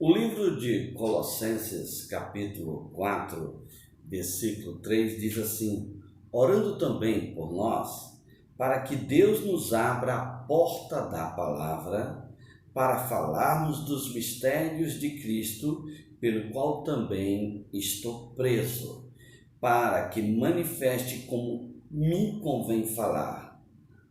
O livro de Colossenses, capítulo 4, versículo 3, diz assim: orando também por nós, para que Deus nos abra a porta da palavra, para falarmos dos mistérios de Cristo, pelo qual também estou preso, para que manifeste como me convém falar.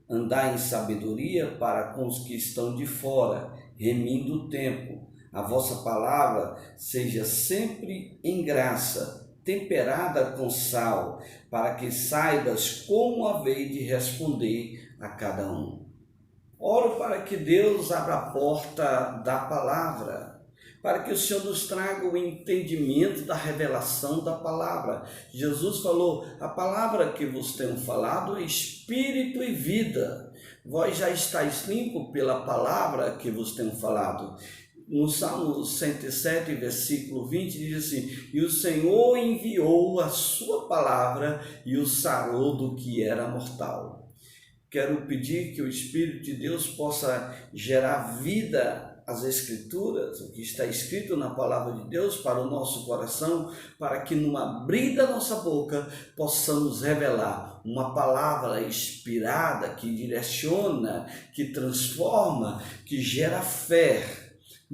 Andai em sabedoria para com os que estão de fora, remindo o tempo. A vossa palavra seja sempre em graça, temperada com sal, para que saibas como haver de responder a cada um. Oro para que Deus abra a porta da palavra, para que o Senhor nos traga o entendimento da revelação da palavra. Jesus falou: a palavra que vos tenho falado é espírito e vida. Vós já estáis limpo pela palavra que vos tenho falado. No Salmo 107, versículo 20, diz assim: e o Senhor enviou a sua palavra e o sarou do que era mortal. Quero pedir que o Espírito de Deus possa gerar vida às Escrituras, o que está escrito na palavra de Deus, para o nosso coração, para que no abrir da nossa boca possamos revelar uma palavra inspirada, que direciona, que transforma, que gera fé.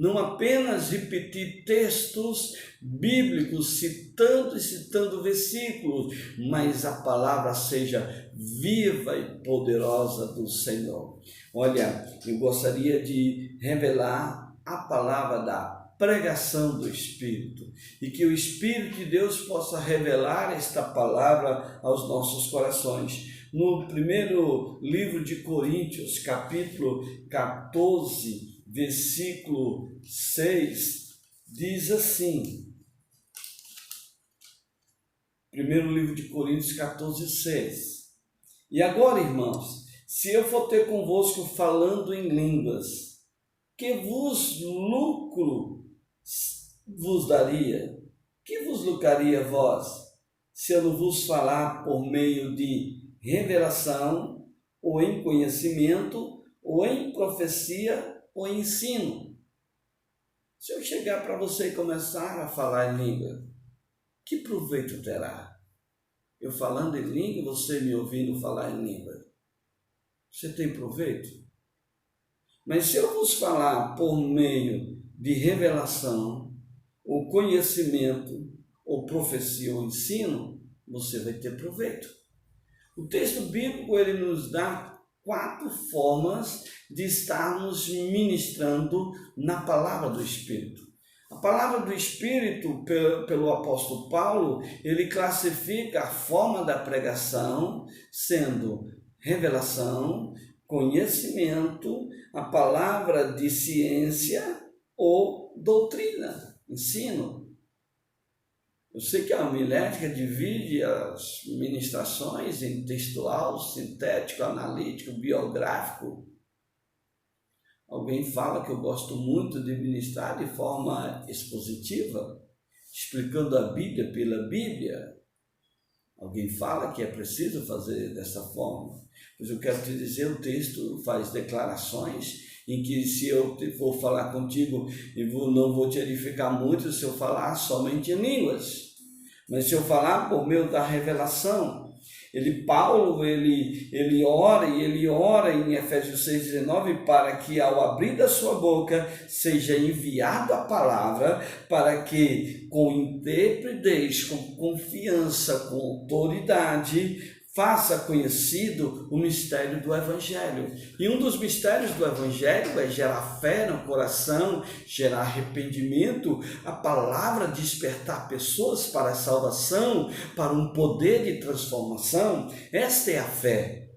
Não apenas repetir textos bíblicos, citando e citando versículos, mas a palavra seja viva e poderosa do Senhor. Olha, eu gostaria de revelar a palavra da pregação do Espírito, e que o Espírito de Deus possa revelar esta palavra aos nossos corações. No primeiro livro de Coríntios, capítulo 14, versículo 6, diz assim, primeiro livro de Coríntios 14, 6. E agora, irmãos, se eu for ter convosco falando em línguas, que lucro vos daria? Que vos lucraria vós, se eu não vos falar por meio de revelação, ou em conhecimento, ou em profecia, ou ensino? Se eu chegar para você e começar a falar em língua, que proveito terá? Eu falando em língua, você me ouvindo falar em língua, você tem proveito? Mas se eu vos falar por meio de revelação, ou conhecimento, ou profecia, ou ensino, você vai ter proveito. O texto bíblico, ele nos dá 4 formas de estarmos ministrando na palavra do Espírito. A palavra do Espírito, pelo apóstolo Paulo, ele classifica a forma da pregação sendo revelação, conhecimento, a palavra de ciência ou doutrina, ensino. Eu sei que a homilética divide as ministrações em textual, sintético, analítico, biográfico. Alguém fala que eu gosto muito de ministrar de forma expositiva, explicando a Bíblia pela Bíblia. Alguém fala que é preciso fazer dessa forma. Mas eu quero te dizer, o texto faz declarações em que, se eu for falar contigo e não vou te edificar muito se eu falar somente em línguas, mas se eu falar por meio da revelação. Paulo ora em Efésios 6,19, para que ao abrir da sua boca seja enviada a palavra, para que com intrepidez, com confiança, com autoridade, faça conhecido o mistério do Evangelho. E um dos mistérios do Evangelho é gerar fé no coração, gerar arrependimento, a palavra despertar pessoas para a salvação, para um poder de transformação. Esta é a fé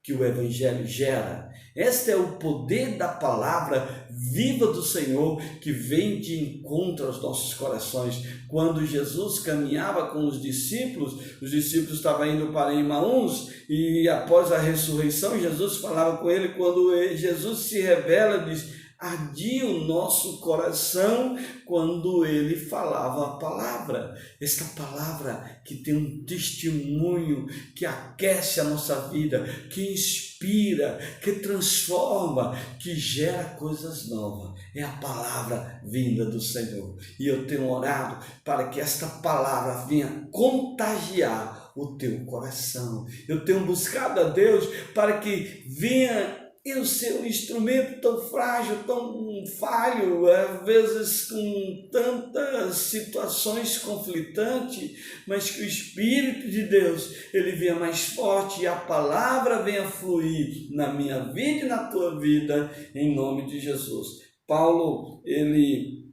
que o Evangelho gera. Este é o poder da palavra viva do Senhor, que vem de encontro aos nossos corações. Quando Jesus caminhava com os discípulos estavam indo para Emaús, e após a ressurreição, Jesus falava com ele. Quando Jesus se revela, diz: ardia o nosso coração quando ele falava a palavra. Esta palavra que tem um testemunho, que aquece a nossa vida, que inspira, que transforma, que gera coisas novas. É a palavra vinda do Senhor. E eu tenho orado para que esta palavra venha contagiar o teu coração. Eu tenho buscado a Deus para que venha eu ser um instrumento tão frágil, tão falho, às vezes com tantas situações conflitantes, mas que o Espírito de Deus, ele venha mais forte e a palavra venha fluir na minha vida e na tua vida, em nome de Jesus. Paulo, ele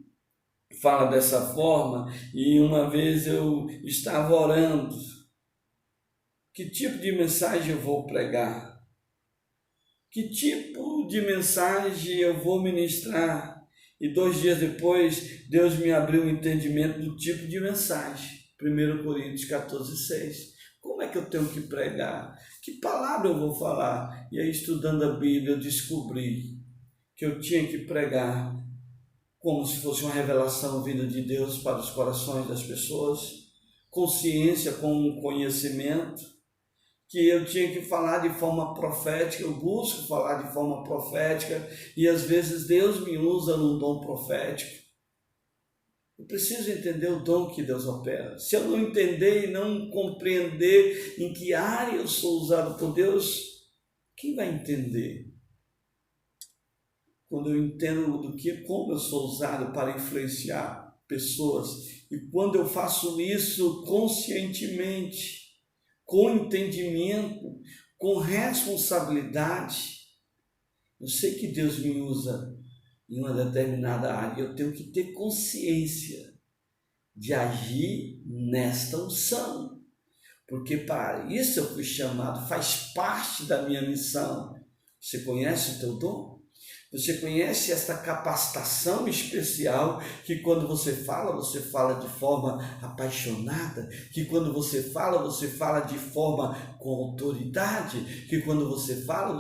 fala dessa forma, e uma vez eu estava orando, que tipo de mensagem eu vou pregar? Que tipo de mensagem eu vou ministrar? E 2 dias depois, Deus me abriu um entendimento do tipo de mensagem. 1 Coríntios 14:6. Como é que eu tenho que pregar? Que palavra eu vou falar? E aí, estudando a Bíblia, eu descobri que eu tinha que pregar como se fosse uma revelação vinda de Deus para os corações das pessoas, consciência com conhecimento, que eu tinha que falar de forma profética, eu busco falar de forma profética, e às vezes Deus me usa num dom profético. Eu preciso entender o dom que Deus opera. Se eu não entender e não compreender em que área eu sou usado por Deus, quem vai entender? Quando eu entendo como eu sou usado para influenciar pessoas, e quando eu faço isso conscientemente, com entendimento, com responsabilidade, eu sei que Deus me usa em uma determinada área, eu tenho que ter consciência de agir nesta unção, porque para isso eu fui chamado, faz parte da minha missão. Você conhece o teu dom? Você conhece esta capacitação especial que quando você fala de forma apaixonada, que quando você fala de forma com autoridade, que quando você fala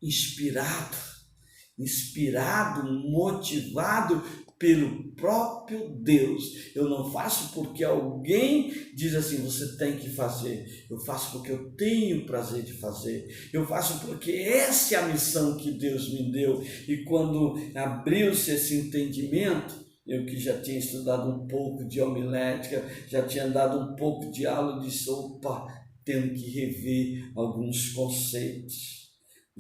inspirado, motivado pelo próprio Deus. Eu não faço porque alguém diz assim, você tem que fazer. Eu faço porque eu tenho prazer de fazer. Eu faço porque essa é a missão que Deus me deu. E quando abriu-se esse entendimento, eu que já tinha estudado um pouco de homilética, já tinha dado um pouco de aula, eu disse, opa, tenho que rever alguns conceitos.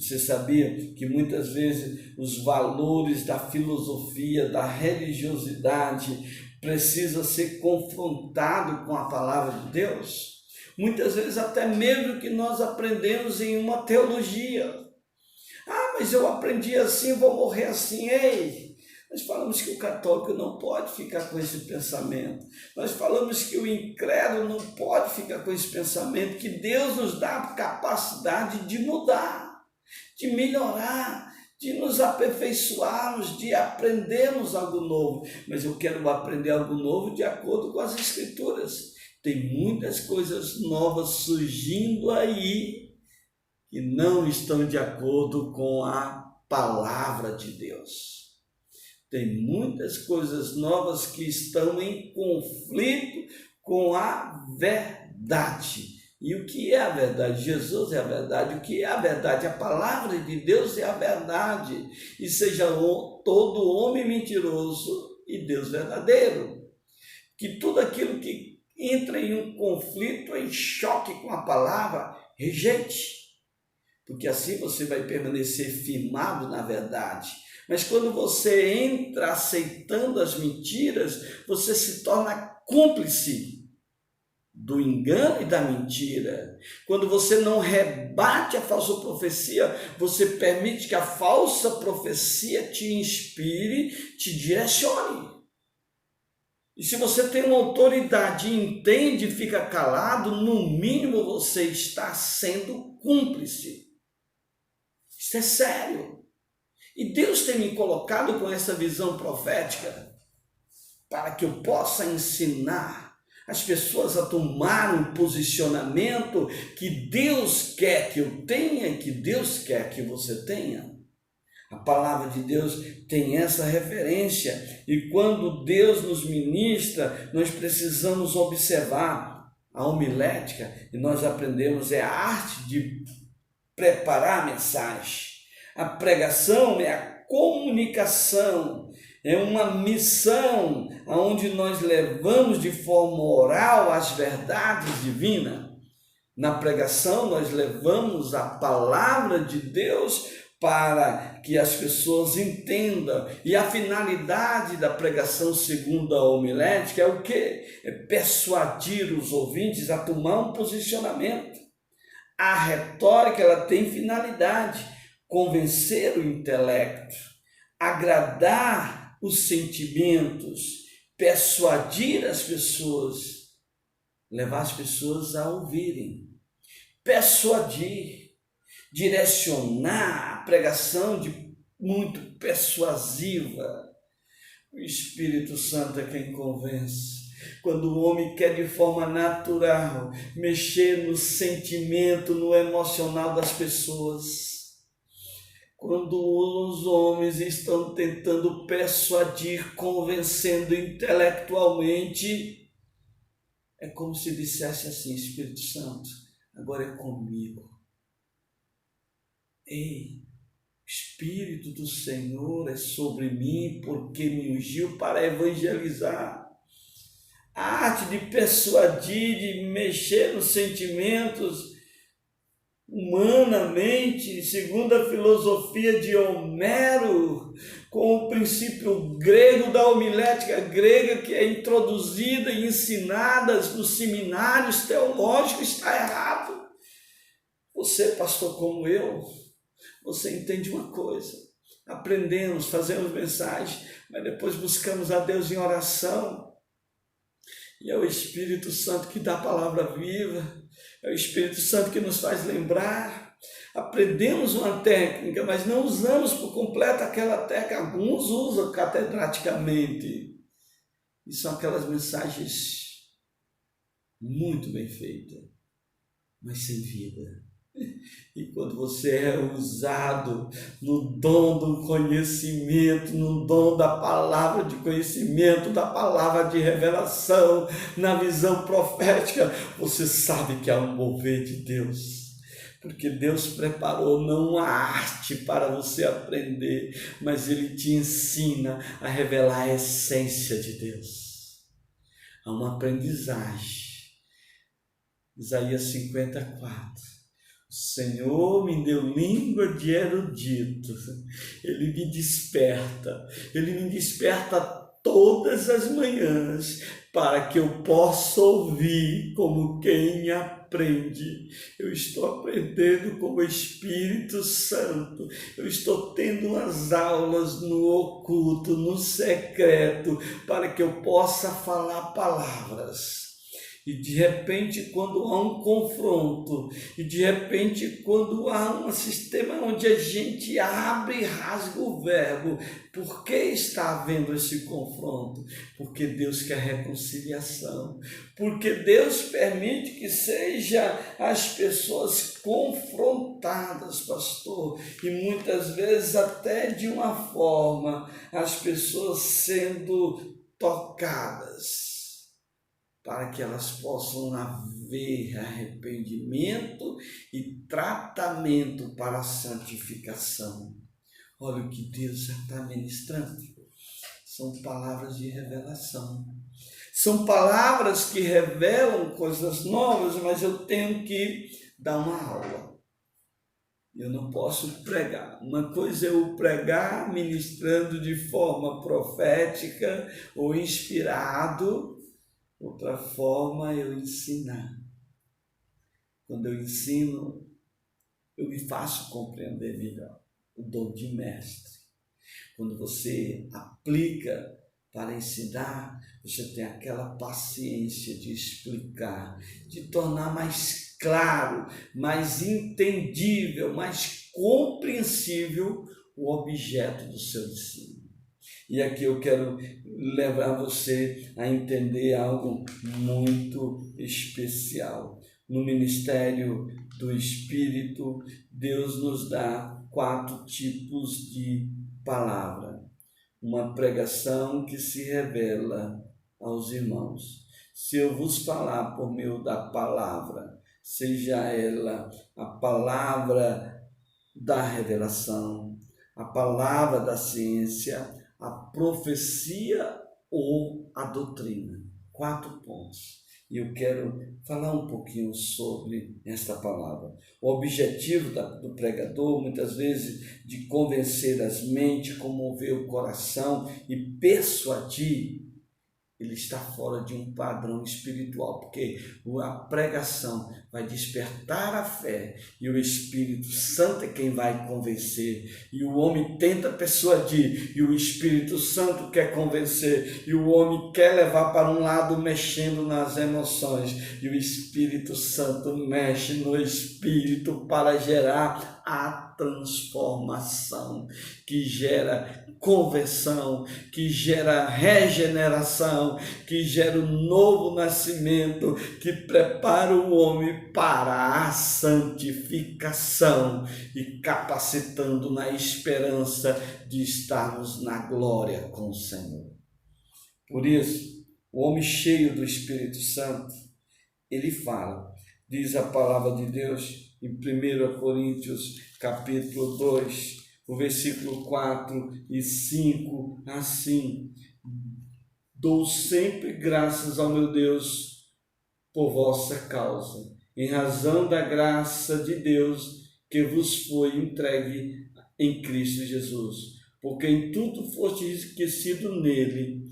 Você sabia que muitas vezes os valores da filosofia, da religiosidade, precisam ser confrontados com a palavra de Deus? Muitas vezes até mesmo que nós aprendemos em uma teologia. Ah, mas eu aprendi assim, vou morrer assim. Ei, nós falamos que o católico não pode ficar com esse pensamento. Nós falamos que o incrédulo não pode ficar com esse pensamento, que Deus nos dá a capacidade de mudar, de melhorar, de nos aperfeiçoarmos, de aprendermos algo novo. Mas eu quero aprender algo novo de acordo com as Escrituras. Tem muitas coisas novas surgindo aí que não estão de acordo com a palavra de Deus. Tem muitas coisas novas que estão em conflito com a verdade. E o que é a verdade? Jesus é a verdade. O que é a verdade? A palavra de Deus é a verdade. E seja todo homem mentiroso e Deus verdadeiro. Que tudo aquilo que entra em um conflito, em choque com a palavra, rejeite. Porque assim você vai permanecer firmado na verdade. Mas quando você entra aceitando as mentiras, você se torna cúmplice do engano e da mentira. Quando você não rebate a falsa profecia, você permite que a falsa profecia te inspire, te direcione. E se você tem uma autoridade e entende e fica calado, no mínimo você está sendo cúmplice. Isso é sério. E Deus tem me colocado com essa visão profética para que eu possa ensinar as pessoas a tomar um posicionamento que Deus quer que eu tenha, que Deus quer que você tenha. A palavra de Deus tem essa referência, e quando Deus nos ministra, nós precisamos observar a homilética, e nós aprendemos a arte de preparar a mensagem. A pregação é a comunicação, é uma missão onde nós levamos de forma oral as verdades divinas. Na pregação nós levamos a palavra de Deus para que as pessoas entendam. E a finalidade da pregação segundo a homilética é o quê? É persuadir os ouvintes a tomar um posicionamento. A retórica ela tem finalidade: convencer o intelecto, agradar os sentimentos, persuadir as pessoas, levar as pessoas a ouvirem, persuadir, direcionar a pregação de muito persuasiva. O Espírito Santo é quem convence. Quando o homem quer de forma natural mexer no sentimento, no emocional das pessoas, quando os homens estão tentando persuadir, convencendo intelectualmente, é como se dissesse assim: Espírito Santo, agora é comigo. Ei, o Espírito do Senhor é sobre mim, porque me ungiu para evangelizar. A arte de persuadir, de mexer nos sentimentos, humanamente, segundo a filosofia de Homero, com o princípio grego da homilética grega, que é introduzida e ensinada nos seminários teológicos, está errado. Você, pastor, como eu, você entende uma coisa: aprendemos, fazemos mensagem, mas depois buscamos a Deus em oração, e é o Espírito Santo que dá a palavra viva, é o Espírito Santo que nos faz lembrar. Aprendemos uma técnica, mas não usamos por completo aquela técnica. Alguns usam catedraticamente, e são aquelas mensagens muito bem feitas, mas sem vida. E quando você é usado no dom do conhecimento, no dom da palavra de conhecimento, da palavra de revelação, na visão profética, você sabe que há um mover de Deus. Porque Deus preparou não uma arte para você aprender, mas Ele te ensina a revelar a essência de Deus. Há uma aprendizagem. Isaías 54. O Senhor me deu língua de erudito, Ele me desperta todas as manhãs, para que eu possa ouvir como quem aprende. Eu estou aprendendo com o Espírito Santo, eu estou tendo as aulas no oculto, no secreto, para que eu possa falar palavras. E de repente, quando há um confronto, e de repente, quando há um sistema onde a gente abre e rasga o verbo, por que está havendo esse confronto? Porque Deus quer reconciliação, porque Deus permite que sejam as pessoas confrontadas, pastor, e muitas vezes até de uma forma, as pessoas sendo tocadas, para que elas possam haver arrependimento e tratamento para a santificação. Olha o que Deus já está ministrando. São palavras de revelação. São palavras que revelam coisas novas, mas eu tenho que dar uma aula. Eu não posso pregar. Uma coisa é eu pregar ministrando de forma profética ou inspirado. Outra forma é eu ensinar. Quando eu ensino, eu me faço compreender melhor. O dom de mestre. Quando você aplica para ensinar, você tem aquela paciência de explicar, de tornar mais claro, mais entendível, mais compreensível o objeto do seu ensino. E aqui eu quero levar você a entender algo muito especial. No ministério do Espírito, Deus nos dá 4 tipos de palavra. Uma pregação que se revela aos irmãos. Se eu vos falar por meio da palavra, seja ela a palavra da revelação, a palavra da ciência, a profecia ou a doutrina. 4 pontos. E eu quero falar um pouquinho sobre esta palavra. O objetivo do pregador, muitas vezes, de convencer as mentes, comover o coração e persuadir, ele está fora de um padrão espiritual, porque a pregação vai despertar a fé e o Espírito Santo é quem vai convencer, e o homem tenta persuadir e o Espírito Santo quer convencer, e o homem quer levar para um lado mexendo nas emoções, e o Espírito Santo mexe no espírito para gerar a transformação, que gera conversão, que gera regeneração, que gera um novo nascimento, que prepara o homem para a santificação e capacitando na esperança de estarmos na glória com o Senhor. Por isso, o homem cheio do Espírito Santo, ele fala, diz a palavra de Deus em 1 Coríntios capítulo 2, o versículo 4 e 5, assim: dou sempre graças ao meu Deus por vossa causa, em razão da graça de Deus que vos foi entregue em Cristo Jesus, porque em tudo foste enriquecido nele,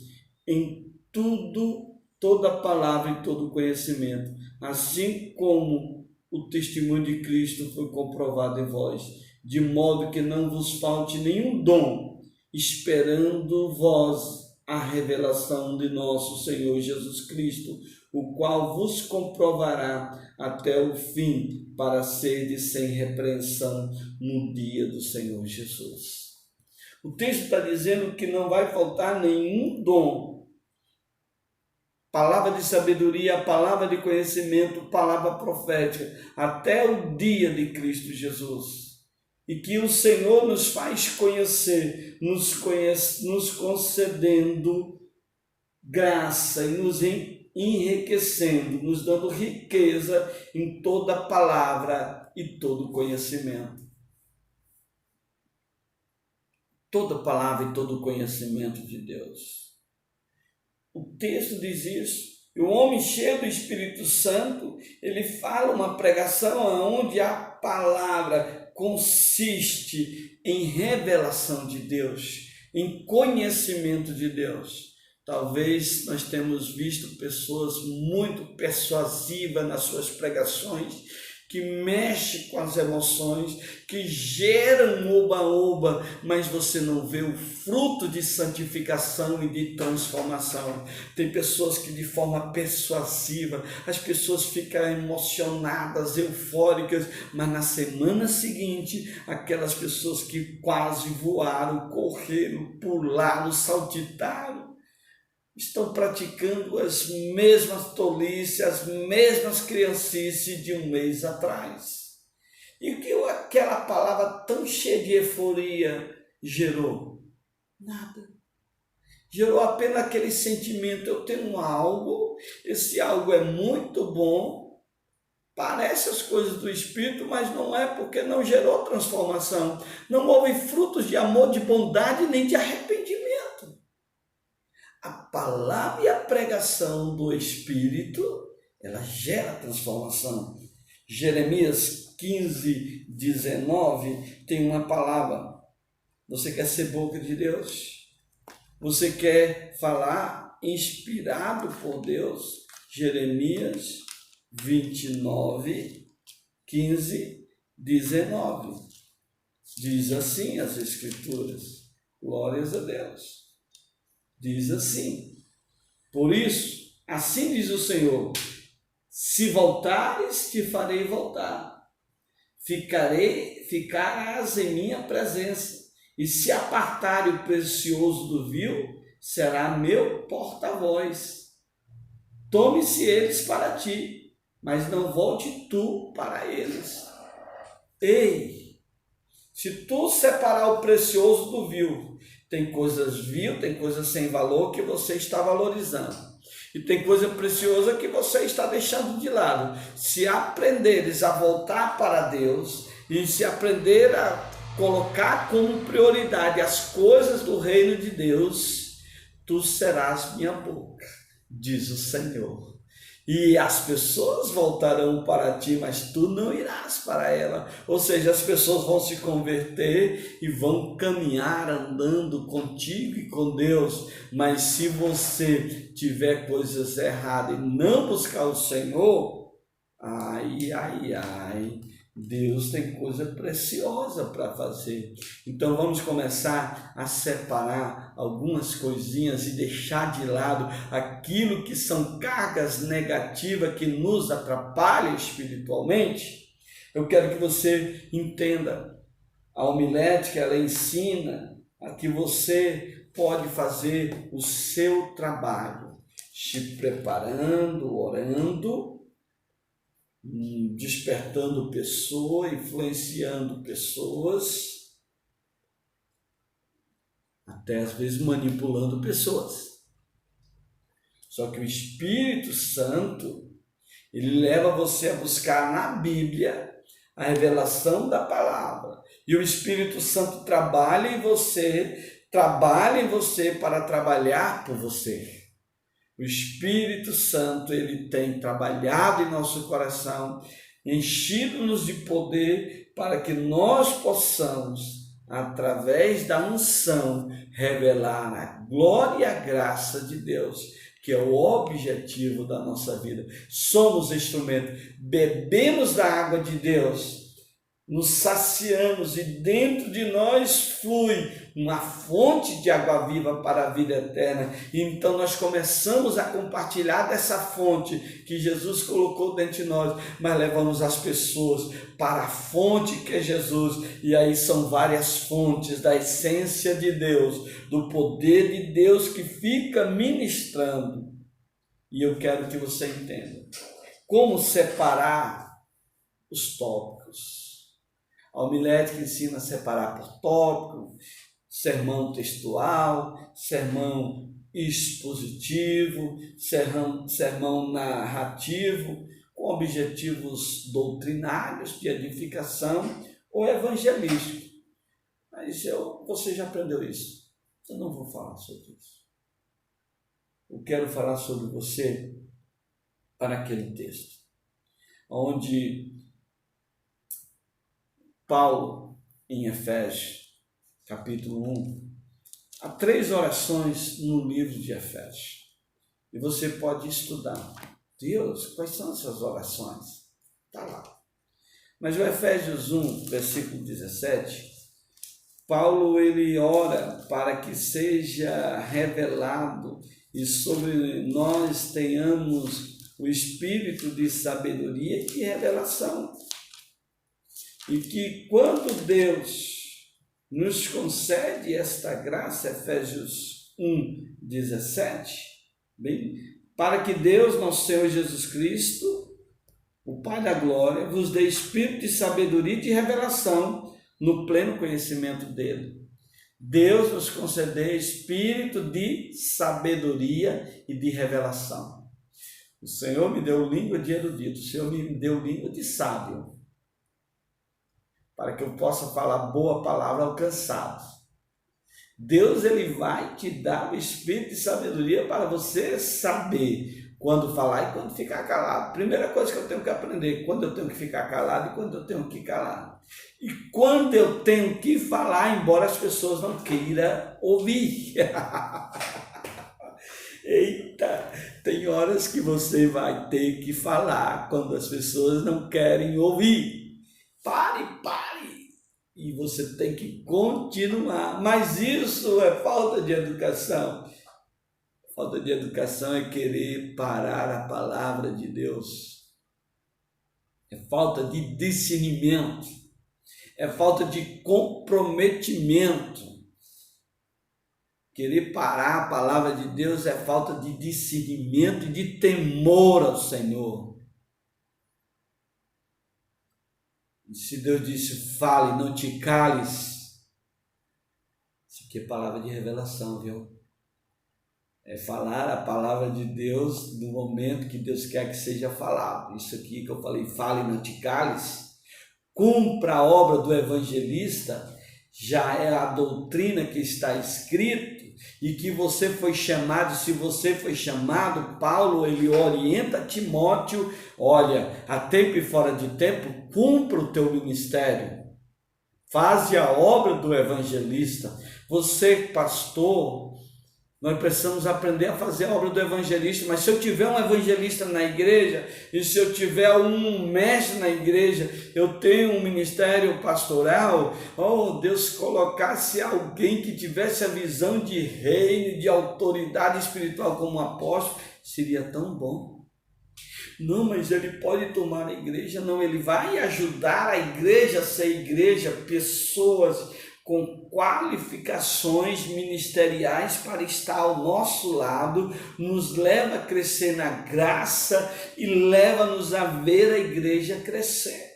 em tudo, toda palavra e todo conhecimento, assim como o testemunho de Cristo foi comprovado em vós, de modo que não vos falte nenhum dom, esperando vós a revelação de nosso Senhor Jesus Cristo, o qual vos comprovará até o fim, para serdes sem repreensão no dia do Senhor Jesus. O texto está dizendo que não vai faltar nenhum dom, palavra de sabedoria, palavra de conhecimento, palavra profética, até o dia de Cristo Jesus. E que o Senhor nos faz conhecer, nos concedendo graça e nos enriquecendo, nos dando riqueza em toda palavra e todo conhecimento. Toda palavra e todo conhecimento de Deus. O texto diz isso. E o homem cheio do Espírito Santo, ele fala uma pregação onde a palavra consiste em revelação de Deus, em conhecimento de Deus. Talvez nós temos visto pessoas muito persuasivas nas suas pregações, que mexe com as emoções, que geram oba-oba, mas você não vê o fruto de santificação e de transformação. Tem pessoas que de forma persuasiva, as pessoas ficam emocionadas, eufóricas, mas na semana seguinte, aquelas pessoas que quase voaram, correram, pularam, saltitaram, estão praticando as mesmas tolices, as mesmas criancices de um mês atrás. E o que aquela palavra tão cheia de euforia gerou? Nada. Gerou apenas aquele sentimento: eu tenho algo, esse algo é muito bom, parece as coisas do Espírito, mas não é, porque não gerou transformação. Não houve frutos de amor, de bondade, nem de arrependimento. A palavra e a pregação do Espírito, ela gera transformação. Jeremias 15, 19 tem uma palavra. Você quer ser boca de Deus? Você quer falar inspirado por Deus? Jeremias 29, 15, 19. Diz assim as Escrituras. Glórias a Deus. Diz assim: por isso, assim diz o Senhor, se voltares, te farei voltar, ficarás em minha presença, e se apartar o precioso do vil, será meu porta-voz. Tome-se eles para ti, mas não volte tu para eles. Ei, Se tu separar o precioso do vil, tem coisas vil, tem coisas sem valor que você está valorizando. E tem coisa preciosa que você está deixando de lado. Se aprenderes a voltar para Deus e se aprender a colocar como prioridade as coisas do reino de Deus, tu serás minha boca, diz o Senhor. E as pessoas voltarão para ti, mas tu não irás para ela. Ou seja, as pessoas vão se converter e vão caminhar andando contigo e com Deus. Mas se você tiver coisas erradas e não buscar o Senhor, ai, Deus tem coisa preciosa para fazer. Então vamos começar a separar algumas coisinhas e deixar de lado aquilo que são cargas negativas que nos atrapalham espiritualmente. Eu quero que você entenda, a homilética ela ensina a que você pode fazer o seu trabalho, se preparando, orando, despertando pessoas, influenciando pessoas, até às vezes manipulando pessoas. Só que o Espírito Santo, ele leva você a buscar na Bíblia a revelação da palavra. E o Espírito Santo trabalha em você para trabalhar por você. O Espírito Santo, ele tem trabalhado em nosso coração, enchido-nos de poder para que nós possamos, através da unção, revelar a glória e a graça de Deus, que é o objetivo da nossa vida. Somos instrumentos, bebemos da água de Deus, nos saciamos e dentro de nós flui uma fonte de água viva para a vida eterna. E então nós começamos a compartilhar dessa fonte que Jesus colocou dentro de nós, mas levamos as pessoas para a fonte que é Jesus. E aí são várias fontes da essência de Deus, do poder de Deus que fica ministrando. E eu quero que você entenda como separar os tópicos. A homilética ensina a separar por tópico, sermão textual, sermão expositivo, sermão narrativo, com objetivos doutrinários, de edificação ou evangelístico. Mas você já aprendeu isso. Eu não vou falar sobre isso. Eu quero falar sobre você para aquele texto, onde Paulo, em Efésios, capítulo 1, há 3 orações no livro de Efésios. E você pode estudar. Deus, quais são essas orações? Está lá. Mas o Efésios 1, versículo 17, Paulo ele ora para que seja revelado e sobre nós tenhamos o espírito de sabedoria e de revelação. E que quando Deus nos concede esta graça, Efésios 1, 17, bem, para que Deus, nosso Senhor Jesus Cristo, o Pai da glória, vos dê espírito de sabedoria e de revelação no pleno conhecimento dele. Deus nos concedeu espírito de sabedoria e de revelação. O Senhor me deu língua de erudito, o Senhor me deu língua de sábio, para que eu possa falar boa palavra ao cansado. Deus ele vai te dar o espírito de sabedoria para você saber quando falar e quando ficar calado. Primeira coisa que eu tenho que aprender, quando eu tenho que ficar calado e quando eu tenho que calar. E quando eu tenho que falar, embora as pessoas não queiram ouvir. Eita, tem horas que você vai ter que falar quando as pessoas não querem ouvir. Pare. E você tem que continuar. Mas isso é falta de educação. Falta de educação é querer parar a palavra de Deus. É falta de discernimento. É falta de comprometimento. Querer parar a palavra de Deus é falta de discernimento e de temor ao Senhor. Se Deus disse, fale, não te cales, isso aqui é palavra de revelação, viu? É falar a palavra de Deus no momento que Deus quer que seja falado. Isso aqui que eu falei, fale, não te cales, cumpra a obra do evangelista, já é a doutrina que está escrito e que você foi chamado. Se você foi chamado, Paulo, ele orienta Timóteo, olha, a tempo e fora de tempo, cumpra o teu ministério, faze a obra do evangelista. Você, pastor, nós precisamos aprender a fazer a obra do evangelista, mas se eu tiver um evangelista na igreja, e se eu tiver um mestre na igreja, eu tenho um ministério pastoral, Deus colocasse alguém que tivesse a visão de reino, de autoridade espiritual como um apóstolo, seria tão bom. Não, mas ele pode tomar a igreja? Não, ele vai ajudar a igreja a ser igreja, pessoas com qualificações ministeriais para estar ao nosso lado, nos leva a crescer na graça e leva-nos a ver a igreja crescer.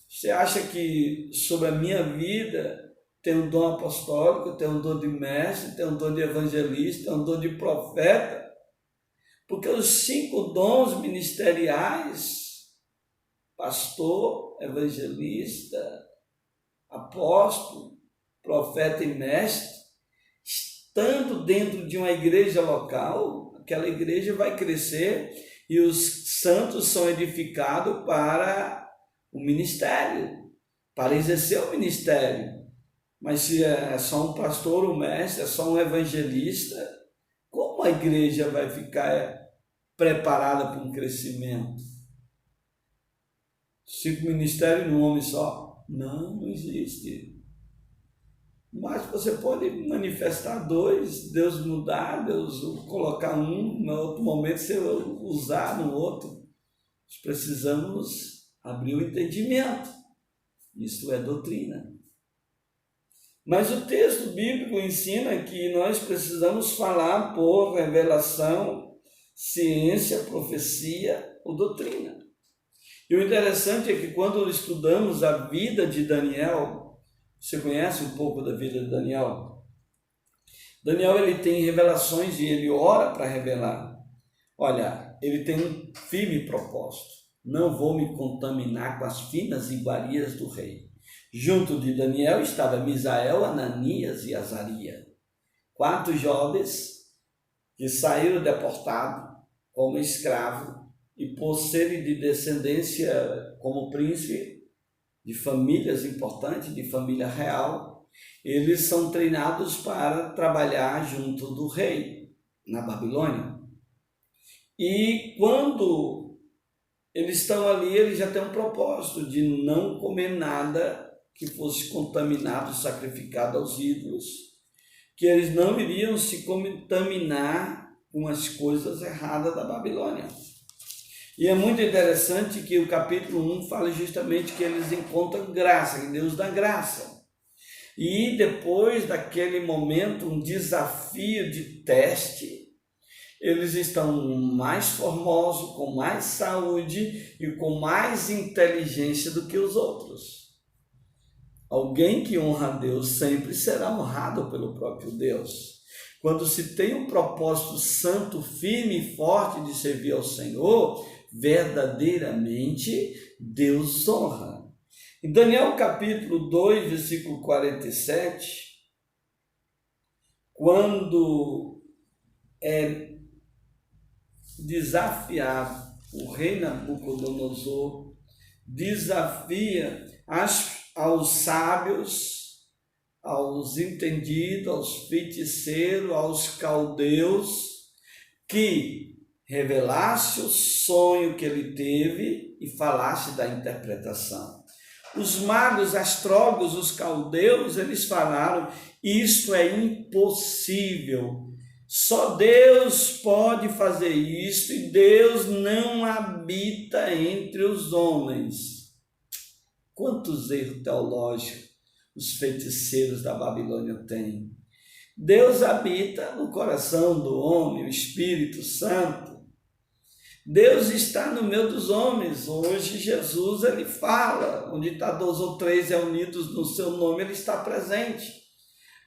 Você acha que sobre a minha vida tem um dom apostólico, tem um dom de mestre, tem um dom de evangelista, tem um dom de profeta? Porque os 5 dons ministeriais, pastor, evangelista, apóstolo, profeta e mestre, estando dentro de uma igreja local, aquela igreja vai crescer e os santos são edificados para o ministério, para exercer o ministério. Mas se é só um pastor, um mestre, é só um evangelista, como a igreja vai ficar preparada para um crescimento? 5 ministérios num homem só? Não existe. Mas você pode manifestar 2, Deus mudar, Deus colocar um, no outro momento você usar no outro. Nós precisamos abrir o entendimento. Isso é doutrina. Mas o texto bíblico ensina que nós precisamos falar por revelação, ciência, profecia ou doutrina. E o interessante é que quando estudamos a vida de Daniel, você conhece um pouco da vida de Daniel? Daniel, ele tem revelações e ele ora para revelar. Olha, ele tem um firme propósito. Não vou me contaminar com as finas iguarias do rei. Junto de Daniel estava Misael, Ananias e Azarias, 4 jovens que saíram deportados como escravos e por serem de descendência como príncipe, de famílias importantes, de família real, eles são treinados para trabalhar junto do rei, na Babilônia. E quando eles estão ali, eles já têm um propósito de não comer nada que fosse contaminado, sacrificado aos ídolos, que eles não iriam se contaminar com as coisas erradas da Babilônia. E é muito interessante que o capítulo 1 fala justamente que eles encontram graça, que Deus dá graça. E depois daquele momento, um desafio de teste, eles estão mais formosos, com mais saúde e com mais inteligência do que os outros. Alguém que honra a Deus sempre será honrado pelo próprio Deus. Quando se tem um propósito santo, firme e forte de servir ao Senhor, verdadeiramente Deus honra. Em Daniel capítulo 2, versículo 47, quando é desafiado o rei Nabucodonosor, desafia aos sábios, aos entendidos, aos feiticeiros, aos caldeus, que revelasse o sonho que ele teve e falasse da interpretação. Os magos, astrólogos, os caldeus, eles falaram, isto é impossível, só Deus pode fazer isto e Deus não habita entre os homens. Quantos erros teológicos os feiticeiros da Babilônia têm? Deus habita no coração do homem, o Espírito Santo. Deus está no meio dos homens. Hoje Jesus ele fala, onde está 2 ou 3 reunidos no seu nome, ele está presente.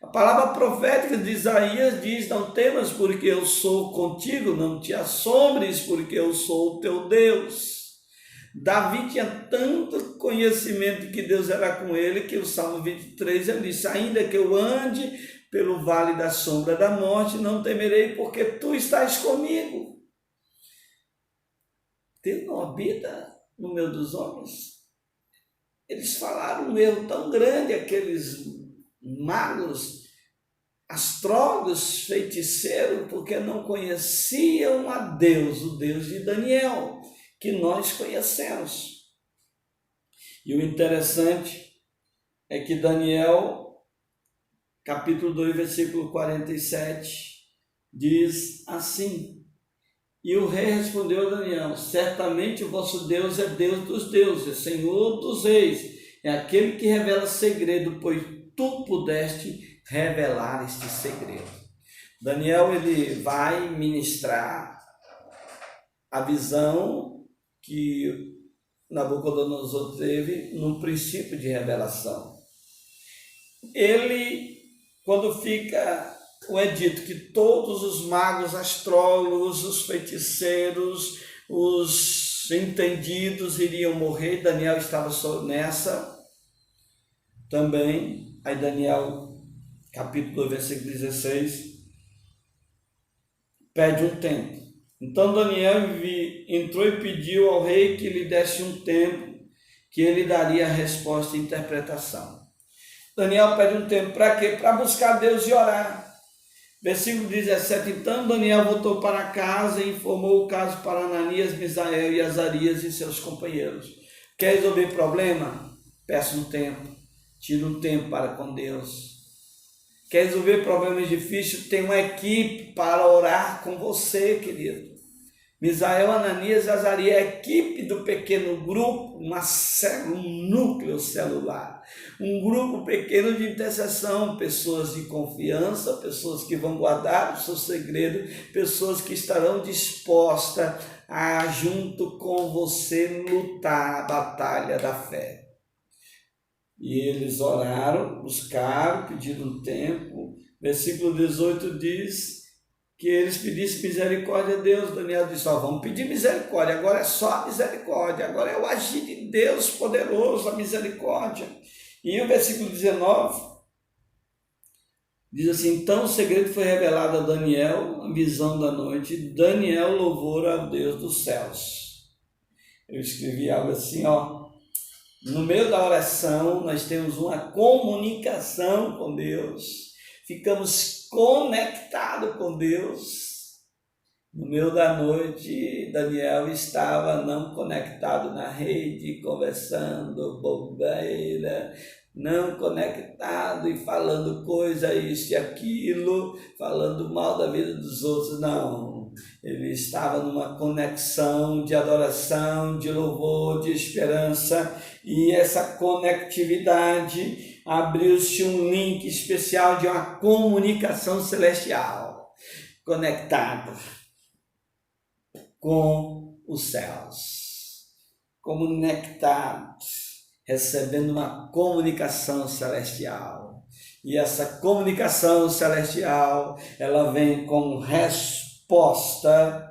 A palavra profética de Isaías diz: não temas porque eu sou contigo, não te assombres porque eu sou o teu Deus. Davi tinha tanto conhecimento que Deus era com ele, que o Salmo 23 ele disse: ainda que eu ande pelo vale da sombra da morte, não temerei porque tu estás comigo. Deus não habita no meio dos homens. Eles falaram um erro tão grande, aqueles magos, astrólogos, feiticeiros, porque não conheciam a Deus, o Deus de Daniel, que nós conhecemos. E o interessante é que Daniel, capítulo 2, versículo 47, diz assim: e o rei respondeu a Daniel: certamente o vosso Deus é Deus dos deuses, Senhor dos reis, é aquele que revela segredo, pois tu pudeste revelar este segredo. Daniel ele vai ministrar a visão que Nabucodonosor teve no princípio de revelação. Ele, quando fica o edito que todos os magos, astrólogos, os feiticeiros, os entendidos iriam morrer, Daniel estava só nessa também. Aí Daniel, capítulo 2, versículo 16, pede um tempo. Então Daniel entrou e pediu ao rei que lhe desse um tempo, que ele daria a resposta e interpretação. Daniel pede um tempo para quê? Para buscar Deus e orar. Versículo 17, então Daniel voltou para casa e informou o caso para Ananias, Misael e Azarias e seus companheiros. Quer resolver problema? Peça um tempo, tira um tempo para com Deus. Quer resolver problemas difíceis? Tem uma equipe para orar com você, querido. Misael, Ananias e Azarias, a equipe do pequeno grupo, um núcleo celular, um grupo pequeno de intercessão, pessoas de confiança, pessoas que vão guardar o seu segredo, pessoas que estarão dispostas a, junto com você, lutar a batalha da fé. E eles oraram, buscaram, pediram um tempo. Versículo 18 diz que eles pedissem misericórdia a Deus. Daniel disse: vamos pedir misericórdia, agora é só a misericórdia, agora é o agir de Deus poderoso, a misericórdia. E o versículo 19 diz assim: então o segredo foi revelado a Daniel, a visão da noite. Daniel louvou ao Deus dos céus. Eu escrevi algo assim, no meio da oração nós temos uma comunicação com Deus, ficamos conectados com Deus. No meio da noite, Daniel estava não conectado na rede, conversando bobeira, não conectado e falando coisa, isso e aquilo, falando mal da vida dos outros, não. Ele estava numa conexão de adoração, de louvor, de esperança, e essa conectividade abriu-se um link especial de uma comunicação celestial, conectado com os céus, conectados, recebendo uma comunicação celestial. E essa comunicação celestial, ela vem com resposta,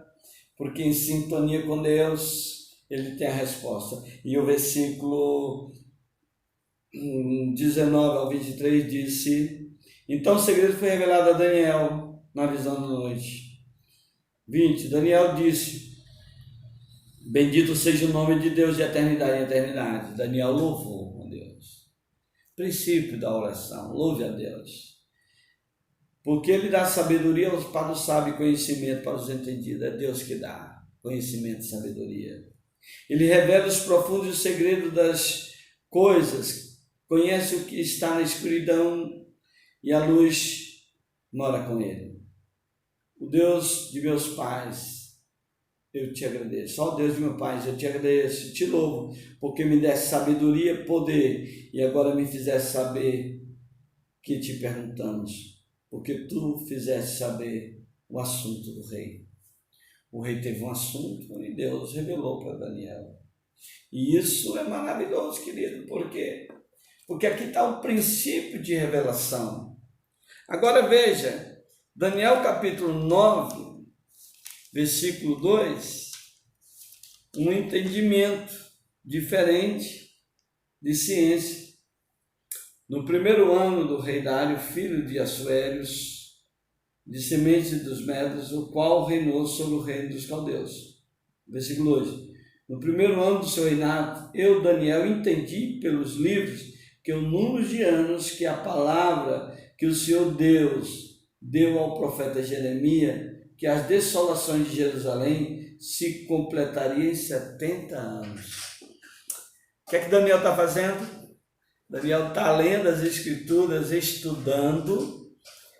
porque em sintonia com Deus, ele tem a resposta. E o versículo 19 ao 23 disse: então o segredo foi revelado a Daniel na visão da noite. 20, Daniel disse: bendito seja o nome de Deus de eternidade em eternidade. Daniel louvou a Deus. Princípio da oração, louve a Deus. Porque ele dá sabedoria para os sábios e conhecimento para os entendidos. É Deus que dá conhecimento e sabedoria. Ele revela os profundos segredos das coisas, conhece o que está na escuridão e a luz mora com ele. O Deus de meus pais, eu te agradeço. Ó Deus de meu Pai, eu te agradeço, te louvo, porque me desse sabedoria, poder, e agora me fizesse saber que te perguntamos, porque tu fizeste saber o assunto do rei. O rei teve um assunto e Deus revelou para Daniel. E isso é maravilhoso, querido. Por quê? Porque aqui está o princípio de revelação. Agora veja, Daniel capítulo 9, versículo 2, um entendimento diferente de ciência. No primeiro ano do rei Dário, filho de Assuéruos, de semente dos Medos, o qual reinou sobre o reino dos caldeus. Versículo 2. No primeiro ano do seu reinado, eu, Daniel, entendi pelos livros que o número de anos que a palavra que o Senhor Deus deu ao profeta Jeremias, que as desolações de Jerusalém se completariam em 70 anos. O que é que Daniel está fazendo? Daniel está lendo as Escrituras, estudando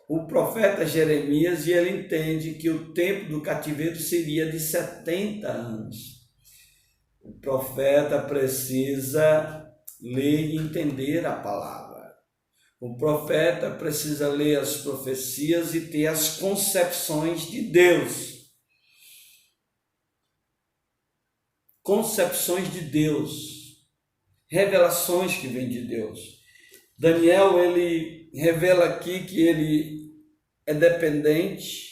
o profeta Jeremias, e ele entende que o tempo do cativeiro seria de 70 anos. O profeta precisa ler e entender a palavra. O profeta precisa ler as profecias e ter as concepções de Deus. Concepções de Deus. Revelações que vêm de Deus. Daniel, ele revela aqui que ele é dependente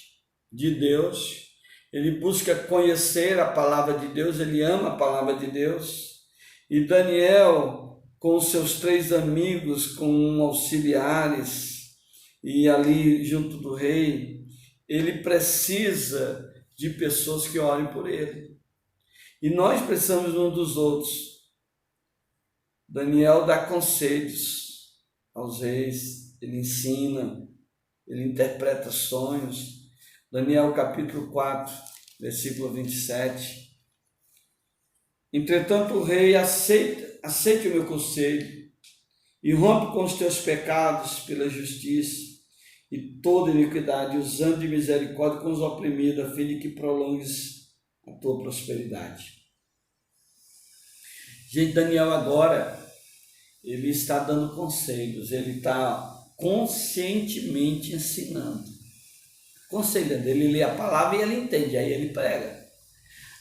de Deus. Ele busca conhecer a palavra de Deus, ele ama a palavra de Deus. E Daniel, com os seus 3 amigos, com auxiliares, e ali junto do rei, ele precisa de pessoas que orem por ele. E nós precisamos uns dos outros. Daniel dá conselhos aos reis, ele ensina, ele interpreta sonhos. Daniel capítulo 4, versículo 27. Entretanto o rei aceite o meu conselho e rompe com os teus pecados pela justiça e toda iniquidade, usando de misericórdia com os oprimidos, a fim de que prolongues a tua prosperidade. Gente, Daniel agora, ele está dando conselhos, ele está conscientemente ensinando. Conselhando, ele lê a palavra e ele entende, aí ele prega.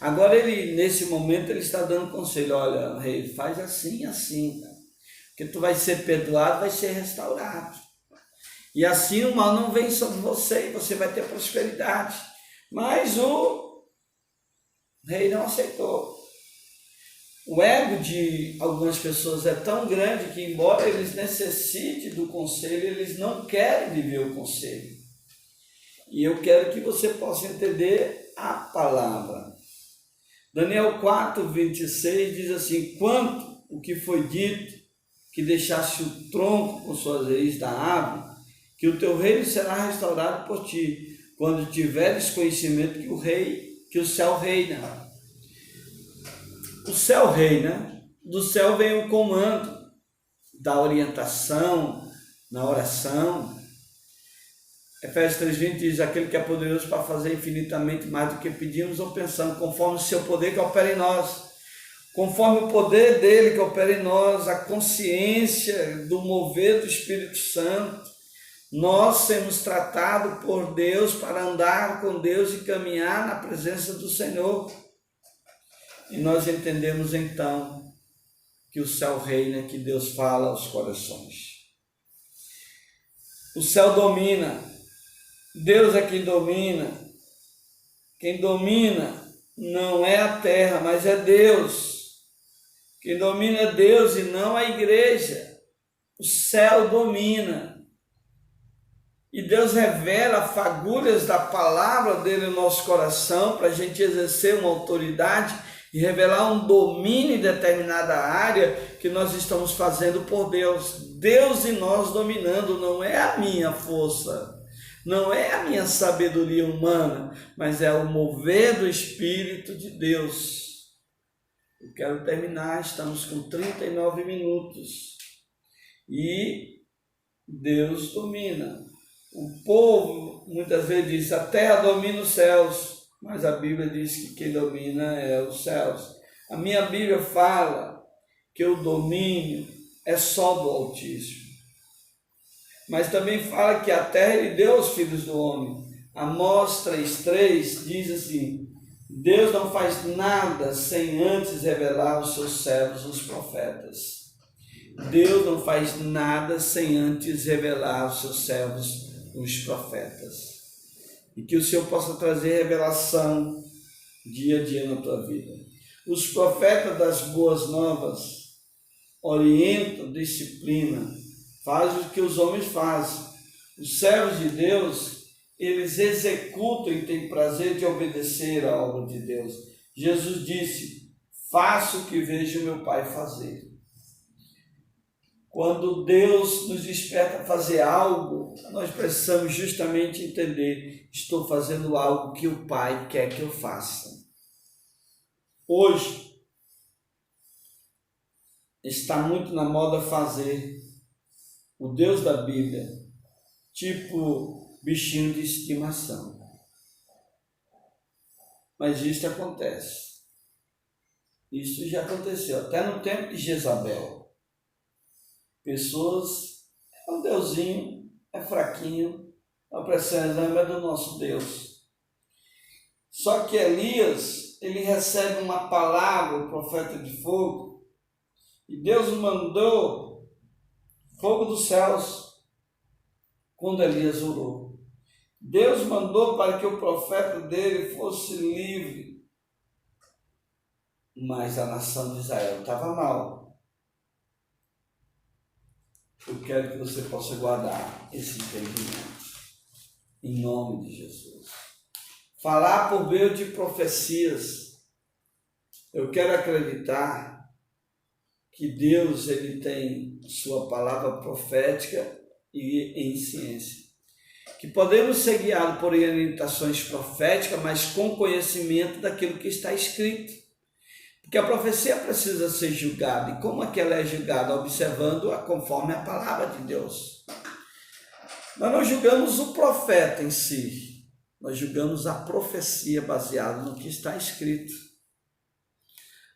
Agora ele, nesse momento, ele está dando conselho. Olha, rei, faz assim, assim, porque tu vai ser perdoado, vai ser restaurado. E assim o mal não vem sobre você e você vai ter prosperidade. Mas o rei não aceitou. O ego de algumas pessoas é tão grande que, embora eles necessitem do conselho, eles não querem viver o conselho. E eu quero que você possa entender a palavra. Daniel 4, 26 diz assim: quanto o que foi dito, que deixasse o tronco com suas raízes da árvore, que o teu reino será restaurado por ti, quando tiveres conhecimento que o céu reina. O céu reina, do céu vem o comando da orientação, na oração. Efésios 3:20 diz: aquele que é poderoso para fazer infinitamente mais do que pedimos ou pensamos, conforme o seu poder que opera em nós. Conforme o poder dele que opera em nós, a consciência do mover do Espírito Santo, nós sermos tratados por Deus para andar com Deus e caminhar na presença do Senhor. E nós entendemos então que o céu reina, que Deus fala aos corações. O céu domina, Deus é quem domina. Quem domina não é a terra, mas é Deus. Quem domina é Deus e não a igreja. O céu domina. E Deus revela fagulhas da palavra dele no nosso coração para a gente exercer uma autoridade e revelar um domínio em determinada área que nós estamos fazendo por Deus. Deus e nós dominando, não é a minha força, não é a minha sabedoria humana, mas é o mover do Espírito de Deus. Eu quero terminar, estamos com 39 minutos. E Deus domina. O povo muitas vezes diz: a terra domina os céus. Mas a Bíblia diz que quem domina é os céus. A minha Bíblia fala que o domínio é só do Altíssimo. Mas também fala que a terra ele deu aos filhos do homem. Amós 3:3 diz assim: Deus não faz nada sem antes revelar aos seus servos, os profetas. Deus não faz nada sem antes revelar aos seus servos, os profetas. E que o Senhor possa trazer revelação dia a dia na tua vida. Os profetas das boas novas orientam, disciplinam, fazem o que os homens fazem. Os servos de Deus, eles executam e têm prazer de obedecer à obra de Deus. Jesus disse: faço o que vejo meu Pai fazer. Quando Deus nos desperta a fazer algo, nós precisamos justamente entender: estou fazendo algo que o Pai quer que eu faça. Hoje, está muito na moda fazer o Deus da Bíblia, tipo bichinho de estimação. Mas isso acontece. Isso já aconteceu, até no tempo de Jezabel. Pessoas, é um deusinho, é fraquinho, a pressão é do nosso Deus. Só que Elias, ele recebe uma palavra, o profeta de fogo, e Deus mandou fogo dos céus quando Elias orou. Deus mandou para que o profeta dele fosse livre, mas a nação de Israel estava mal. Eu quero que você possa guardar esse entendimento, em nome de Jesus. Falar por meio de profecias. Eu quero acreditar que Deus, ele tem sua palavra profética e em ciência. Que podemos ser guiados por orientações proféticas, mas com conhecimento daquilo que está escrito. Porque a profecia precisa ser julgada. E como é que ela é julgada? Observando-a conforme a palavra de Deus. Nós não julgamos o profeta em si. Nós julgamos a profecia baseada no que está escrito.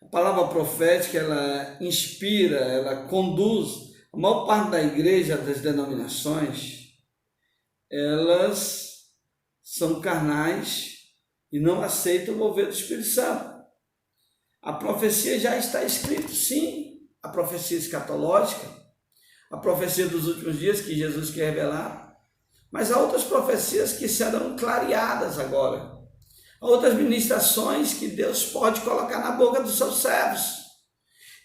A palavra profética, ela inspira, ela conduz. A maior parte da igreja, das denominações, elas são carnais e não aceitam o mover do Espírito Santo. A profecia já está escrito, sim, a profecia escatológica, a profecia dos últimos dias que Jesus quer revelar, mas há outras profecias que serão clareadas agora, há outras ministrações que Deus pode colocar na boca dos seus servos,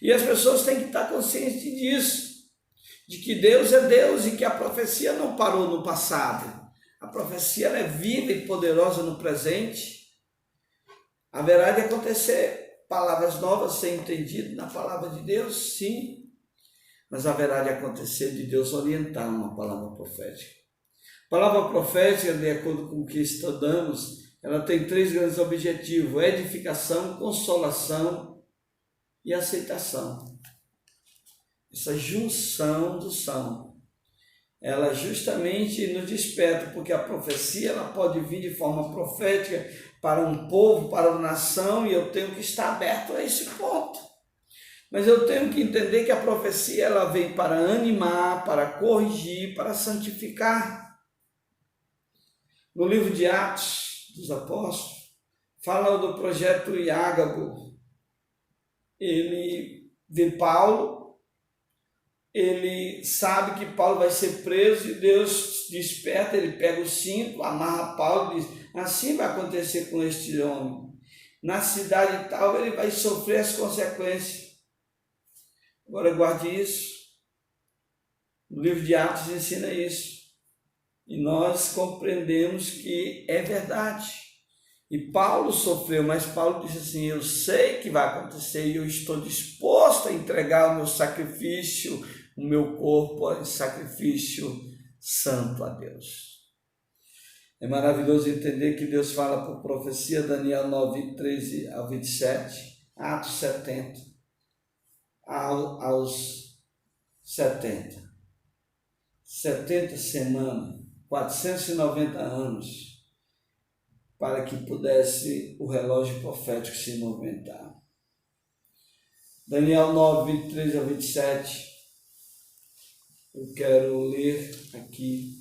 e as pessoas têm que estar conscientes disso, de que Deus é Deus e que a profecia não parou no passado, a profecia é viva e poderosa no presente. Haverá de acontecer palavras novas ser entendidas na palavra de Deus, sim, mas haverá de acontecer de Deus orientar uma palavra profética. A palavra profética, de acordo com o que estudamos, ela tem 3 grandes objetivos: edificação, consolação e aceitação. Essa junção do são, ela justamente nos desperta, porque a profecia ela pode vir de forma profética para um povo, para uma nação, e eu tenho que estar aberto a esse ponto. Mas eu tenho que entender que a profecia ela vem para animar, para corrigir, para santificar. No livro de Atos dos Apóstolos, fala do projeto Iágabo. Ele vê Paulo, ele sabe que Paulo vai ser preso e Deus desperta, ele pega o cinto, amarra Paulo e diz: assim vai acontecer com este homem. Na cidade tal ele vai sofrer as consequências. Agora guarde isso. O livro de Atos ensina isso. E nós compreendemos que é verdade. E Paulo sofreu, mas Paulo disse assim: eu sei que vai acontecer e eu estou disposto a entregar o meu sacrifício, o meu corpo em sacrifício santo a Deus. É maravilhoso entender que Deus fala por profecia, Daniel 9, 13 ao 27, Atos 70, aos 70 semanas, 490 anos, para que pudesse o relógio profético se movimentar. Daniel 9, 13 ao 27, eu quero ler aqui.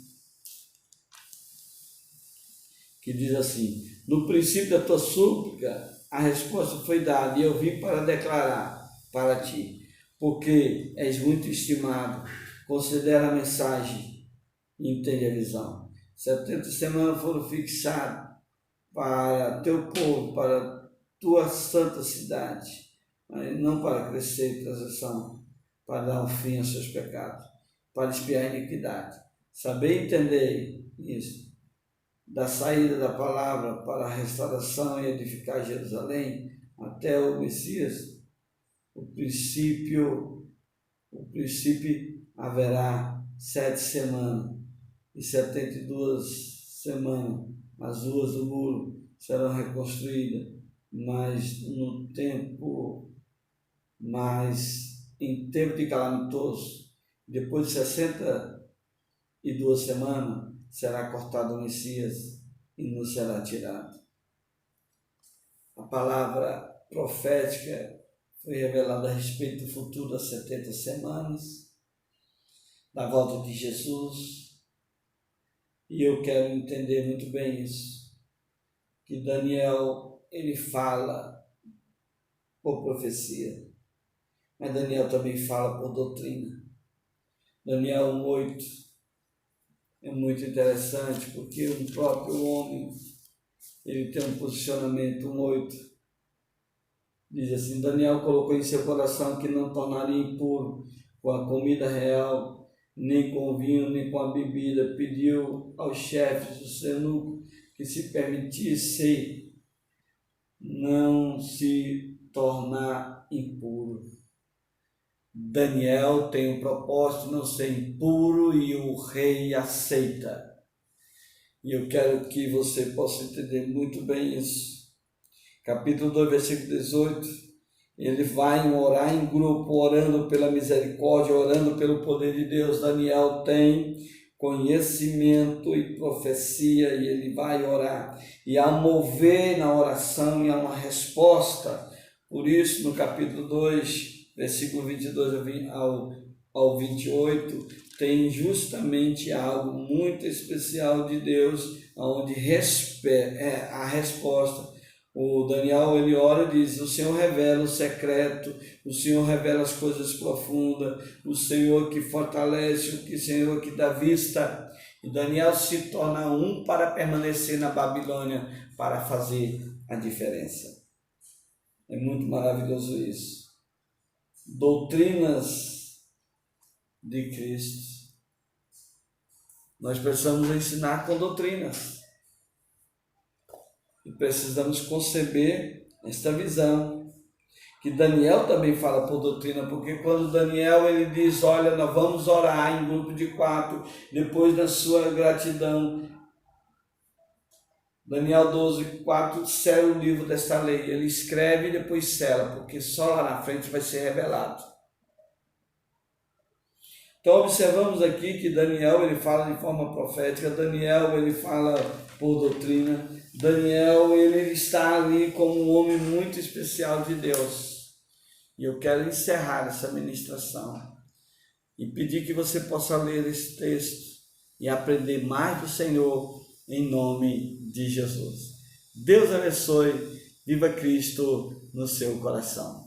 que diz assim: no princípio da tua súplica, a resposta foi dada, e eu vim para declarar para ti, porque és muito estimado, considera a mensagem e entende a visão. 70 semanas foram fixadas para teu povo, para tua santa cidade, mas não para crescer em transição, para dar um fim aos seus pecados, para expiar a iniquidade. Saber entender isso, da saída da palavra para a restauração e edificar Jerusalém até o Messias, o princípio haverá 7 semanas e 72 semanas. As ruas do muro serão reconstruídas, mas em tempo de calamitoso, depois de 62 semanas, será cortado o Messias e não será tirado. A palavra profética foi revelada a respeito do futuro das 70 semanas, da volta de Jesus, e eu quero entender muito bem isso, que Daniel, ele fala por profecia, mas Daniel também fala por doutrina. Daniel 1:8 é muito interessante, porque o próprio homem, ele tem um posicionamento. 1:8 diz assim: Daniel colocou em seu coração que não tornaria impuro com a comida real, nem com o vinho, nem com a bebida. Pediu aos chefes do eunuco que se permitisse não se tornar impuro. Daniel tem um propósito de não ser impuro e o rei aceita. E eu quero que você possa entender muito bem isso. Capítulo 2, versículo 18, ele vai orar em grupo, orando pela misericórdia, orando pelo poder de Deus. Daniel tem conhecimento e profecia, e ele vai orar. E ao mover na oração, e há uma resposta. Por isso, no capítulo 2, versículo 22 ao 28, tem justamente algo muito especial de Deus, onde a resposta. O Daniel, ele ora e diz: o Senhor revela o secreto, o Senhor revela as coisas profundas, o Senhor que fortalece, o Senhor que dá vista. E Daniel se torna um para permanecer na Babilônia, para fazer a diferença. É muito maravilhoso isso. Doutrinas de Cristo. Nós precisamos ensinar com doutrinas. E precisamos conceber esta visão. Que Daniel também fala por doutrina, porque quando Daniel ele diz: olha, nós vamos orar em grupo de 4, depois da sua gratidão. Daniel 12:4 sela o livro desta lei. Ele escreve e depois sela, porque só lá na frente vai ser revelado. Então observamos aqui que Daniel ele fala de forma profética, Daniel ele fala por doutrina, Daniel ele está ali como um homem muito especial de Deus. E eu quero encerrar essa ministração e pedir que você possa ler esse texto e aprender mais do Senhor em nome de Jesus. Deus abençoe, viva Cristo no seu coração.